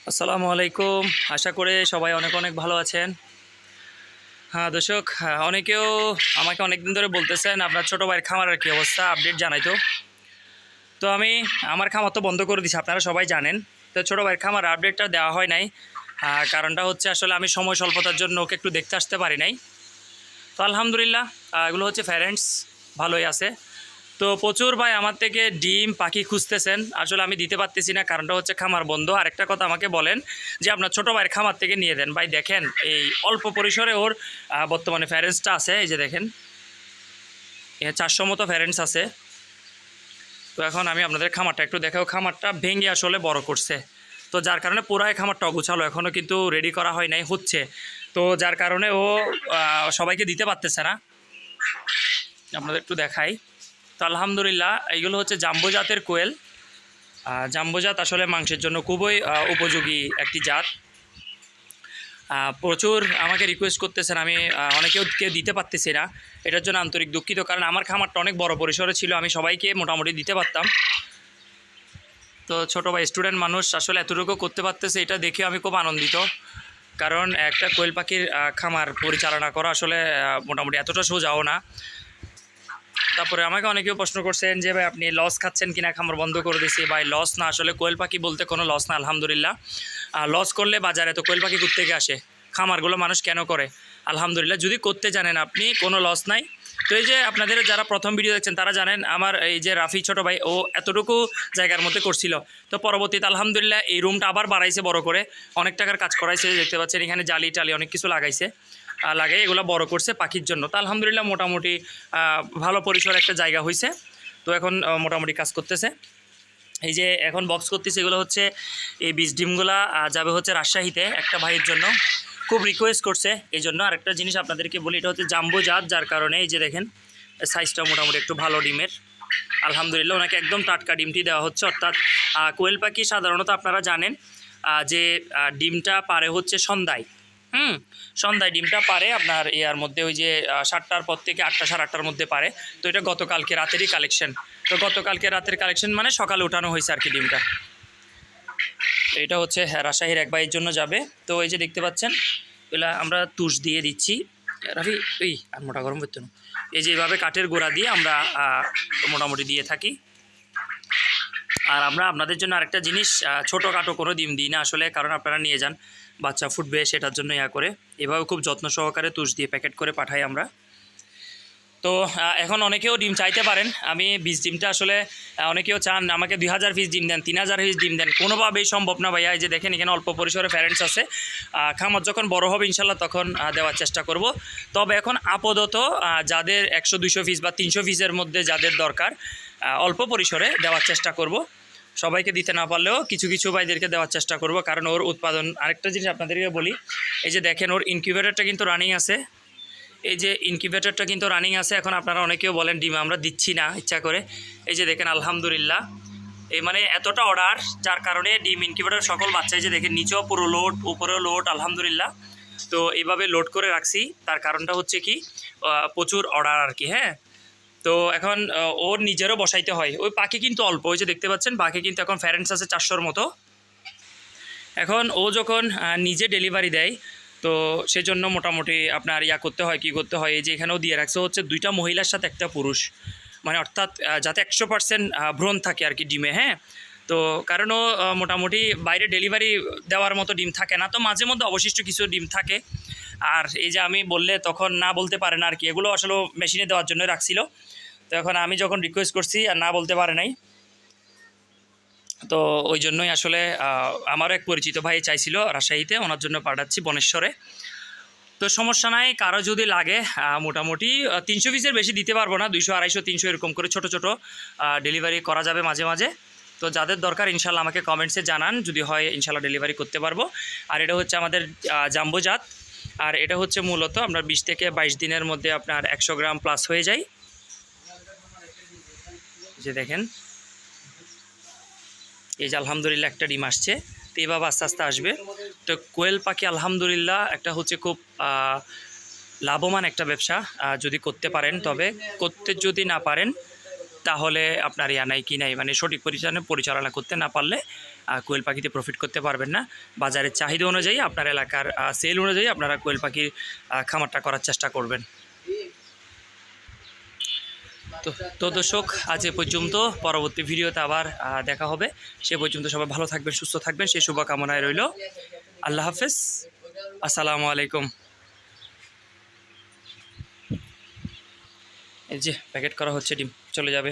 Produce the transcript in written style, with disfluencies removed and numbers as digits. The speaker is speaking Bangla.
আসসালামু আলাইকুম। আশা করি সবাই অনেক অনেক ভালো আছেন। হ্যাঁ দর্শক, অনেকেও আমাকে অনেকদিন ধরে বলতেছেন আপনার ছোটো ভাইয়ের খামারের কী অবস্থা, আপডেট জানাই তো। তো আমি আমার খামার তো বন্ধ করে দিছি, আপনারা সবাই জানেন। তো ছোটো ভাইয়ের খামার আপডেটটা দেওয়া হয় নাই। কারণটা হচ্ছে আসলে আমি সময় স্বল্পতার জন্য ওকে একটু দেখতে আসতে পারি নাই। তো আলহামদুলিল্লাহ এগুলো হচ্ছে প্যারেন্টস ভালোই আছে। তো প্রচুর ভাই আমার থেকে ডিম পাখি খুঁজতেছেন, আসলে আমি দিতে পারতেছি না, কারণটা হচ্ছে খামার বন্ধ। আরেকটা কথা আমাকে বলেন যে আপনার ছোটো ভাইয়ের খামার থেকে নিয়ে দেন। ভাই দেখেন এই অল্প পরিসরে ওর বর্তমানে প্যারেন্টসটা আছে, এই যে দেখেন 400 মতো প্যারেন্টস আছে। তো এখন আমি আপনাদের খামারটা একটু দেখাও। খামারটা ভেঙে আসলে বড় করছে, তো যার কারণে পুরাই খামারটা অগুছালো, এখনও কিন্তু রেডি করা হয় নাই, হচ্ছে। তো যার কারণে ও সবাইকে দিতে পারতেছে না। আপনাদের একটু দেখাই। তো আলহামদুলিল্লাহ এইগুলো হচ্ছে জাম্বো জাতের কোয়েল। জাম্বো জাত আসলে মাংসের জন্য খুবই উপযোগী একটি জাত। প্রচুর আমাকে রিকোয়েস্ট করতেছেন, আমি কেউ দিতে পারতেছি না, এটার জন্য আন্তরিক দুঃখিত। কারণ আমার খামারটা অনেক বড় পরিসরে ছিল, আমি সবাইকে মোটামুটি দিতে পারতাম। তো ছোটো বা স্টুডেন্ট মানুষ আসলে এতটুকু করতে পারতেছে, এটা দেখে আমি খুব আনন্দিত। কারণ একটা কোয়েল পাখির খামার পরিচালনা করা আসলে মোটামুটি এতটা সোজাও না। তারপরে আমাকে অনেকেও প্রশ্ন করছেন যে ভাই আপনি লস খাচ্ছেন কিনা, খামার বন্ধ করে দিছি। ভাই লস না, আসলে কোয়েল পাখি বলতে কোনো লস না আলহামদুলিল্লাহ। লস করলে বাজারে তো কোয়েল পাখি থেকে আসে, খামারগুলো মানুষ কেন করে? আলহামদুলিল্লাহ যদি করতে জানেন আপনি, কোনো লস নাই। তো এই যে আপনাদের যারা প্রথম ভিডিও দেখছেন তারা জানেন আমার এই যে রাফি ছোটো ভাই, ও এতটুকু জায়গার মধ্যে করছিল। তো পরবর্তীতে আলহামদুলিল্লাহ এই রুমটা আবার বাড়াইছে, বড় করে অনেক টাকার কাজ করাইছে, দেখতে পাচ্ছেন এখানে জালি টালি অনেক কিছু লাগাইছে, লাগাই এগুলো বড় করছে পাখির জন্য। তো আলহামদুলিল্লাহ মোটামুটি ভালো পরিসরে একটা জায়গা হয়েছে। তো এখন মোটামুটি কাজ করতেছে। এই যে এখন বক্স করতেছে, এগুলো হচ্ছে এই বীজ ডিমগুলা যাবে হচ্ছে রাজশাহীতে একটা ভাইয়ের জন্য, খুব রিকোয়েস্ট করছে এই জন্য। আরেকটা জিনিস আপনাদেরকে বলি, এটা হচ্ছে জাম্বো জাত, যার কারণে এই যে দেখেন সাইজটা মোটামুটি একটু ভালো ডিমের। আলহামদুলিল্লাহ ওনাকে একদম টাটকা ডিমটি দেওয়া হচ্ছে। অর্থাৎ কোয়েল পাখি সাধারণত আপনারা জানেন যে ডিমটা পারে হচ্ছে সন্ধ্যায়। সন্ধ্যায় ডিমটা পারে আপনার ইয়ার মধ্যে, ওই যে 7টার পর থেকে 8টা সাড়ে 8টার মধ্যে পারে। তো এটা গতকালকে রাতেরই কালেকশন। তো গতকালকে রাতের কালেকশন মানে সকালে উঠানো হয়েছে আর কি ডিমটা। এটা হচ্ছে রাজশাহীর এক ভাইয়ের জন্য যাবে। তো এই যে দেখতে পাচ্ছেন এগুলা আমরা তুষ দিয়ে দিচ্ছি। রাফি ওই আর মোটা গরম করতে না, এই যে এইভাবে কাঠের গোড়া দিয়ে আমরা মোটামুটি দিয়ে থাকি। আর আমরা আপনাদের জন্য আরেকটা জিনিস, ছোটোখাটো কোনো ডিম দিই না আসলে, কারণ আপনারা নিয়ে যান বাচ্চা ফুটবে সেটার জন্য করে এভাবে খুব যত্ন সহকারে তুষ দিয়ে প্যাকেট করে পাঠাই আমরা। তো এখন অনেকেও ডিম চাইতে পারেন, আমি বীজ ডিমটা আসলে অনেকেও চান আমাকে 2000 পিস ডিম দেন, 3000 পিস ডিম দেন, কোনোভাবেই সম্ভব না ভাইয়া। এই যে দেখেন এখানে অল্প পরিসরে প্যারেন্টস আছে, খামার যখন বড় হবে ইনশাল্লাহ তখন দেওয়ার চেষ্টা করব। তবে এখন আপাতত যাদের 100-200 পিস বা 300 পিসের মধ্যে যাদের দরকার, অল্প পরিসরে দেওয়ার চেষ্টা করব। সবাইকে দিতে না পারলেও কিছু কিছু ভাইদেরকে দেওয়ার চেষ্টা করব, কারণ ওর উৎপাদন। আরেকটা জিনিস আপনাদেরকে বলি, এই যে দেখেন ওর ইনকিউবেটরটা কিন্তু রানিং আছে, এই যে ইনকিউবেটরটা কিন্তু রানিং আছে। এখন আপনারা অনেকেও বলেন ডিম আমরা দিচ্ছি না ইচ্ছা করে, এই যে দেখেন আলহামদুলিল্লাহ এই মানে এতটা অর্ডার, যার কারণে ডিম ইনকিউবেটর সকল বাচ্চাই যে দেখেন নিচেও পুরো লোড, উপরেও লোড আলহামদুলিল্লাহ। তো এইভাবে লোড করে রাখছি, তার কারণটা হচ্ছে কি প্রচুর অর্ডার আর কি। হ্যাঁ, তো এখন ওর নিজেরও বসাইতে হয়। ওই পাখি কিন্তু অল্প, ওই যে দেখতে পাচ্ছেন পাখি কিন্তু এখন প্যারেন্টস আছে 400-র মতো। এখন ও যখন নিজে ডেলিভারি দেয়, তো সেজন্য মোটামুটি আপনার করতে হয়, কি করতে হয়, এই যে এখানেও দিয়ে রাখছে হচ্ছে 2টা মহিলার সাথে একটা পুরুষ, মানে অর্থাৎ যাতে 100% ভ্রূণ থাকে আর কি ডিমে। হ্যাঁ, তো কারণ ও মোটামুটি বাইরে ডেলিভারি দেওয়ার মতো ডিম থাকে না, তো মাঝে মধ্যে অবশিষ্ট কিছু ডিম থাকে। আর এই যে আমি বললে তখন না বলতে পারে না আর কি, এগুলো আসলে মেশিনে দেওয়ার জন্য রাখছিল। তো এখন আমি যখন রিকোয়েস্ট করছি আর না বলতে পারে নাই, তো ওই জন্যই আসলে আমারও এক পরিচিত ভাই চাইছিল রাজশাহীতে, ওনার জন্য পাঠাচ্ছি বনেশ্বরে। তো সমস্যা নাই, কারো যদি লাগে মোটামুটি 300 পিসের বেশি দিতে পারবো না, 200, 250, 300 এরকম করে ছোট ছোট ডেলিভারি করা যাবে মাঝে মাঝে। তো যাদের দরকার ইনশাল্লাহ আমাকে কমেন্টসে জানান, যদি হয় ইনশাল্লাহ ডেলিভারি করতে পারবো। আর এটা হচ্ছে আমাদের জাম্বো জাত, আর এটা হচ্ছে মূলত আপনার 20 থেকে 22 দিনের মধ্যে আপনার 100 গ্রাম প্লাস হয়ে যায়। যে দেখেন এই যে আলহামদুলিল্লাহ একটা ডিম আসছে, তো এভাবে আস্তে আস্তে আসবে। তো কোয়েল পাখি আলহামদুলিল্লাহ একটা হচ্ছে খুব লাভবান একটা ব্যবসা, যদি করতে পারেন। তবে করতে যদি না পারেন তাহলে আপনার ইয়া নাই কি নাই, মানে সঠিক পরিচালনা করতে না পারলে কোয়েল পাখিতে প্রফিট করতে পারবেন না। বাজারের চাহিদা অনুযায়ী আপনার এলাকার সেল অনুযায়ী আপনারা কোয়েল পাখির খামারটা করার চেষ্টা করবেন। তো দর্শক, আজ এ পর্যন্ত। পরবর্তী ভিডিওতে আবার দেখা হবে। সে পর্যন্ত সবাই ভালো থাকবেন, সুস্থ থাকবেন, সেই শুভকামনায় রইল। আল্লাহ হাফেজ, আসসালামু আলাইকুম। এই যে প্যাকেট করা হচ্ছে, ডিম চলে যাবে।